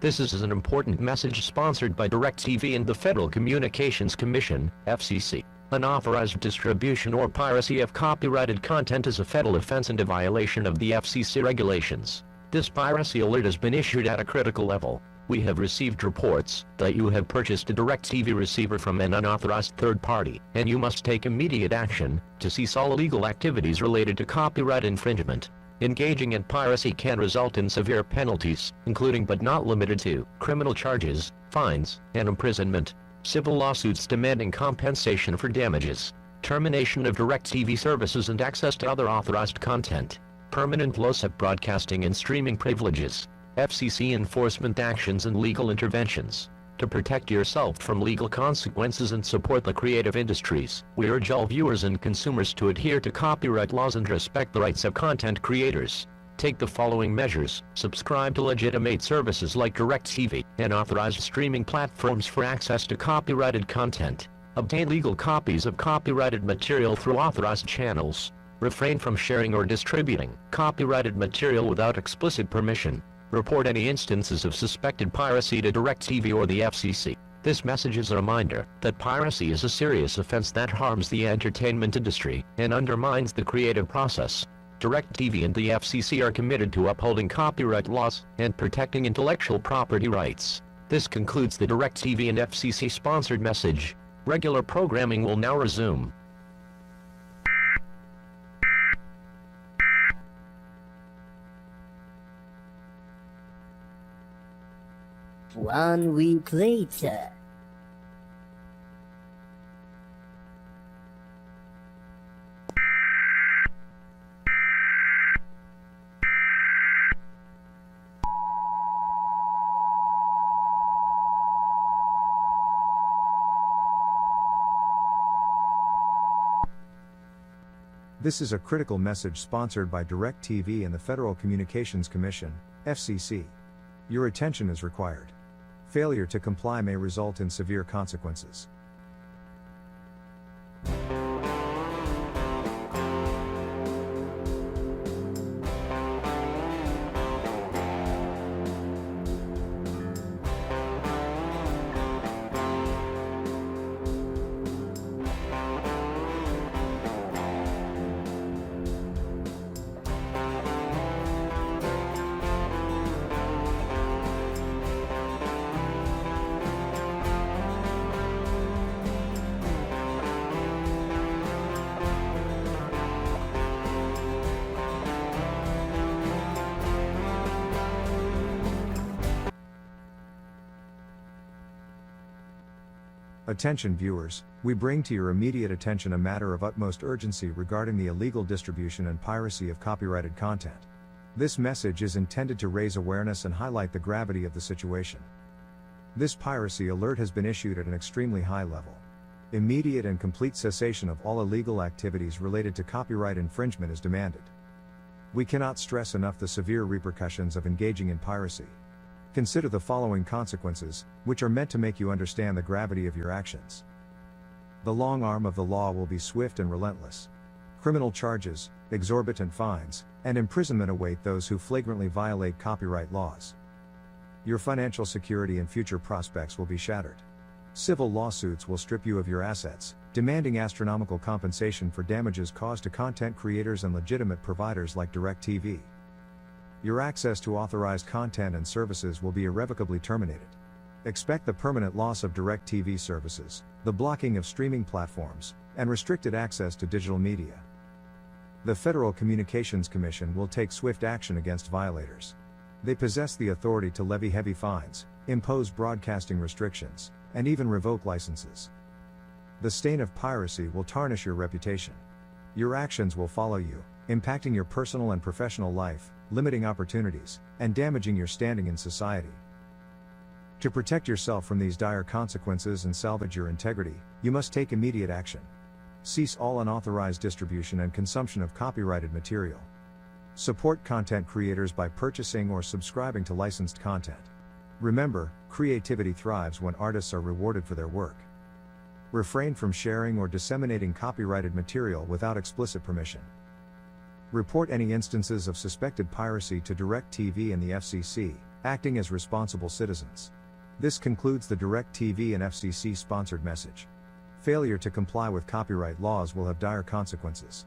This is an important message sponsored by DIRECTV and the Federal Communications Commission, FCC. Unauthorized distribution or piracy of copyrighted content is a federal offense and a violation of the FCC regulations. This piracy alert has been issued at a critical level. We have received reports that you have purchased a DIRECTV receiver from an unauthorized third party, and you must take immediate action to cease all illegal activities related to copyright infringement. Engaging in piracy can result in severe penalties, including but not limited to criminal charges, fines, and imprisonment, civil lawsuits demanding compensation for damages, termination of DIRECTV services and access to other authorized content, permanent loss of broadcasting and streaming privileges, FCC enforcement actions and legal interventions. To protect yourself from legal consequences and support the creative industries, we urge all viewers and consumers to adhere to copyright laws and respect the rights of content creators. Take the following measures: subscribe to legitimate services like DIRECTV and authorized streaming platforms for access to copyrighted content. Obtain legal copies of copyrighted material through authorized channels. Refrain from sharing or distributing copyrighted material without explicit permission. Report any instances of suspected piracy to DIRECTV or the FCC. This message is a reminder that piracy is a serious offense that harms the entertainment industry and undermines the creative process. DIRECTV and the FCC are committed to upholding copyright laws and protecting intellectual property rights. This concludes the DIRECTV and FCC sponsored message. Regular programming will now resume. One week later. This is a critical message sponsored by DIRECTV and the Federal Communications Commission, FCC. Your attention is required. Failure to comply may result in severe consequences. Attention viewers, we bring to your immediate attention a matter of utmost urgency regarding the illegal distribution and piracy of copyrighted content. This message is intended to raise awareness and highlight the gravity of the situation. This piracy alert has been issued at an extremely high level. Immediate and complete cessation of all illegal activities related to copyright infringement is demanded. We cannot stress enough the severe repercussions of engaging in piracy. Consider the following consequences, which are meant to make you understand the gravity of your actions. The long arm of the law will be swift and relentless. Criminal charges, exorbitant fines, and imprisonment await those who flagrantly violate copyright laws. Your financial security and future prospects will be shattered. Civil lawsuits will strip you of your assets, demanding astronomical compensation for damages caused to content creators and legitimate providers like DIRECTV. Your access to authorized content and services will be irrevocably terminated. Expect the permanent loss of DIRECTV services, the blocking of streaming platforms, and restricted access to digital media. The Federal Communications Commission will take swift action against violators. They possess the authority to levy heavy fines, impose broadcasting restrictions, and even revoke licenses. The stain of piracy will tarnish your reputation. Your actions will follow you, impacting your personal and professional life, limiting opportunities, and damaging your standing in society. To protect yourself from these dire consequences and salvage your integrity, you must take immediate action. Cease all unauthorized distribution and consumption of copyrighted material. Support content creators by purchasing or subscribing to licensed content. Remember, creativity thrives when artists are rewarded for their work. Refrain from sharing or disseminating copyrighted material without explicit permission. Report any instances of suspected piracy to DIRECTV and the FCC, acting as responsible citizens. This concludes the DIRECTV and FCC sponsored message. Failure to comply with copyright laws will have dire consequences.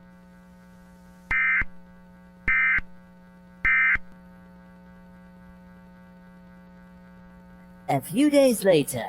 A few days later.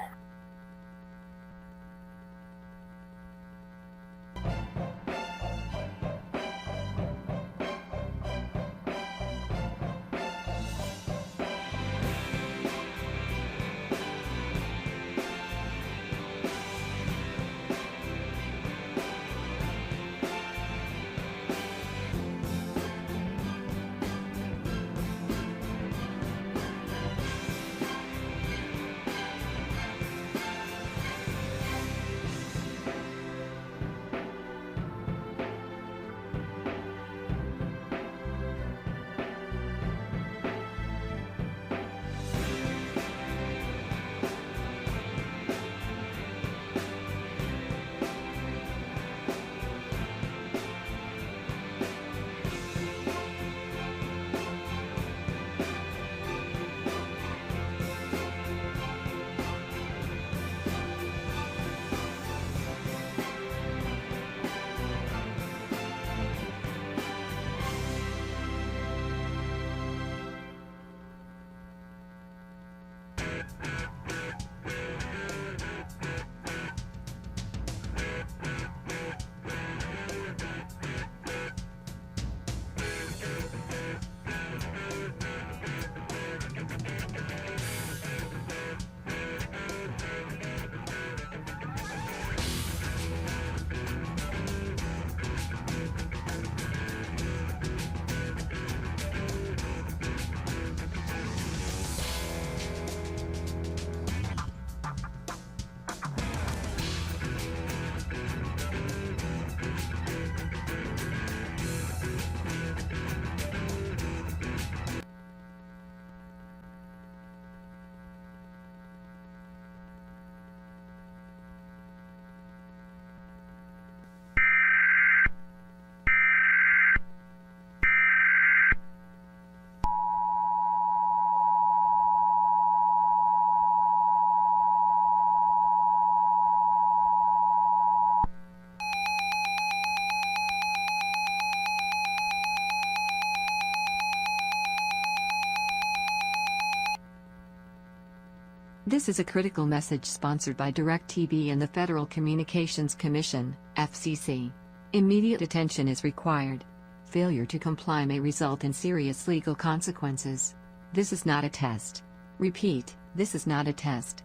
This is a critical message sponsored by DIRECTV and the Federal Communications Commission, FCC. Immediate attention is required. Failure to comply may result in serious legal consequences. This is not a test. Repeat, this is not a test.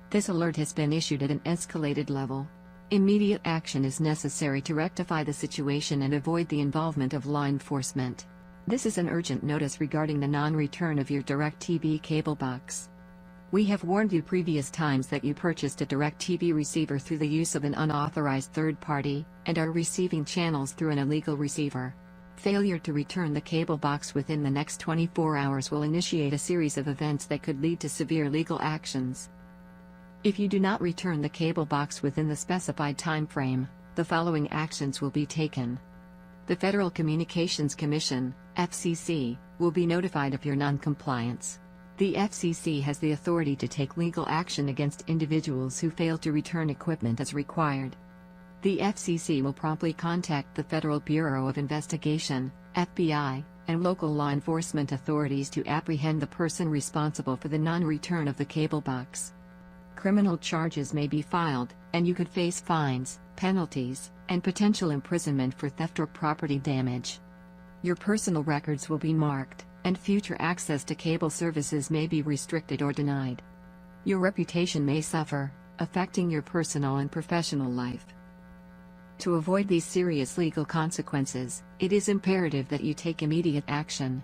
This alert has been issued at an escalated level. Immediate action is necessary to rectify the situation and avoid the involvement of law enforcement. This is an urgent notice regarding the non-return of your DIRECTV cable box. We have warned you previous times that you purchased a DIRECTV receiver through the use of an unauthorized third party, and are receiving channels through an illegal receiver. Failure to return the cable box within the next 24 hours will initiate a series of events that could lead to severe legal actions. If you do not return the cable box within the specified time frame, the following actions will be taken. The Federal Communications Commission, FCC, will be notified of your non-compliance. The FCC has the authority to take legal action against individuals who fail to return equipment as required. The FCC will promptly contact the Federal Bureau of Investigation, FBI, and local law enforcement authorities to apprehend the person responsible for the non-return of the cable box. Criminal charges may be filed, and you could face fines, penalties, and potential imprisonment for theft or property damage. Your personal records will be marked, and future access to cable services may be restricted or denied. Your reputation may suffer, affecting your personal and professional life. To avoid these serious legal consequences, it is imperative that you take immediate action.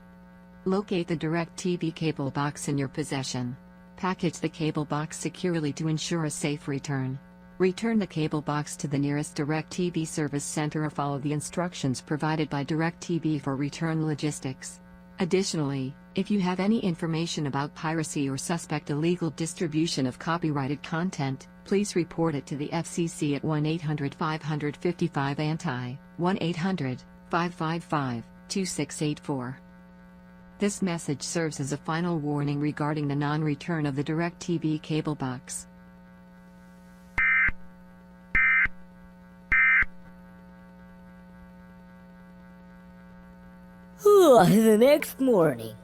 Locate the DIRECTV cable box in your possession. Package the cable box securely to ensure a safe return. Return the cable box to the nearest DIRECTV service center or follow the instructions provided by DIRECTV for return logistics. Additionally, if you have any information about piracy or suspect illegal distribution of copyrighted content, please report it to the FCC at 1-800-555-ANTI, 1-800-555-2684. This message serves as a final warning regarding the non-return of the DIRECTV cable box. The next morning.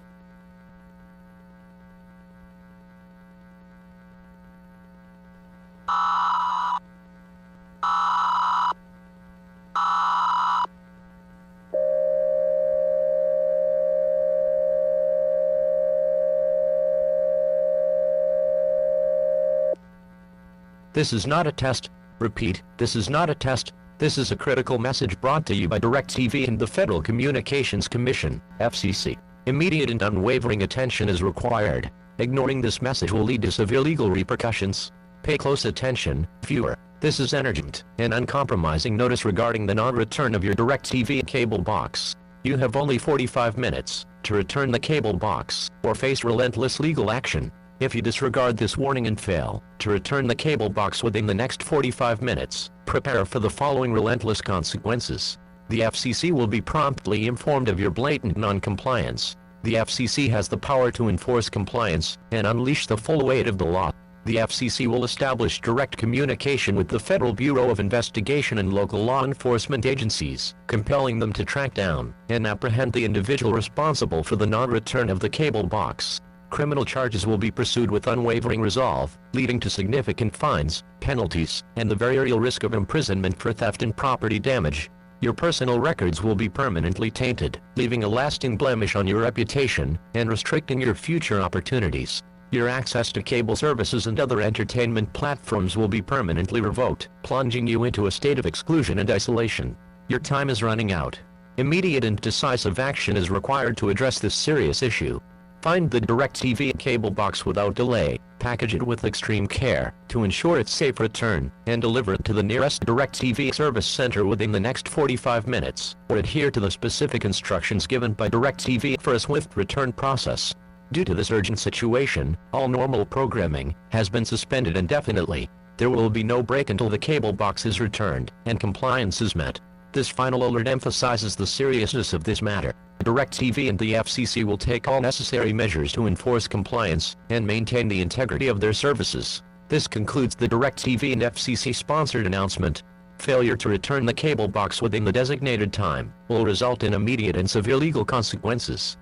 This is not a test. Repeat, this is not a test. This is a critical message brought to you by DIRECTV and the Federal Communications Commission, FCC. Immediate and unwavering attention is required. Ignoring this message will lead to severe legal repercussions. Pay close attention, viewer. This is an urgent and uncompromising notice regarding the non-return of your DIRECTV cable box. You have only 45 minutes to return the cable box or face relentless legal action. If you disregard this warning and fail to return the cable box within the next 45 minutes, prepare for the following relentless consequences. The FCC will be promptly informed of your blatant non-compliance. The FCC has the power to enforce compliance and unleash the full weight of the law. The FCC will establish direct communication with the Federal Bureau of Investigation and local law enforcement agencies, compelling them to track down and apprehend the individual responsible for the non-return of the cable box. Criminal charges will be pursued with unwavering resolve, leading to significant fines, penalties, and the very real risk of imprisonment for theft and property damage. Your personal records will be permanently tainted, leaving a lasting blemish on your reputation and restricting your future opportunities. Your access to cable services and other entertainment platforms will be permanently revoked, plunging you into a state of exclusion and isolation. Your time is running out. Immediate and decisive action is required to address this serious issue. Find the DIRECTV cable box without delay, package it with extreme care to ensure its safe return, and deliver it to the nearest DIRECTV service center within the next 45 minutes, or adhere to the specific instructions given by DIRECTV for a swift return process. Due to this urgent situation, all normal programming has been suspended indefinitely. There will be no break until the cable box is returned and compliance is met. This final alert emphasizes the seriousness of this matter. DIRECTV and the FCC will take all necessary measures to enforce compliance and maintain the integrity of their services. This concludes the DIRECTV and FCC sponsored announcement. Failure to return the cable box within the designated time will result in immediate and severe legal consequences.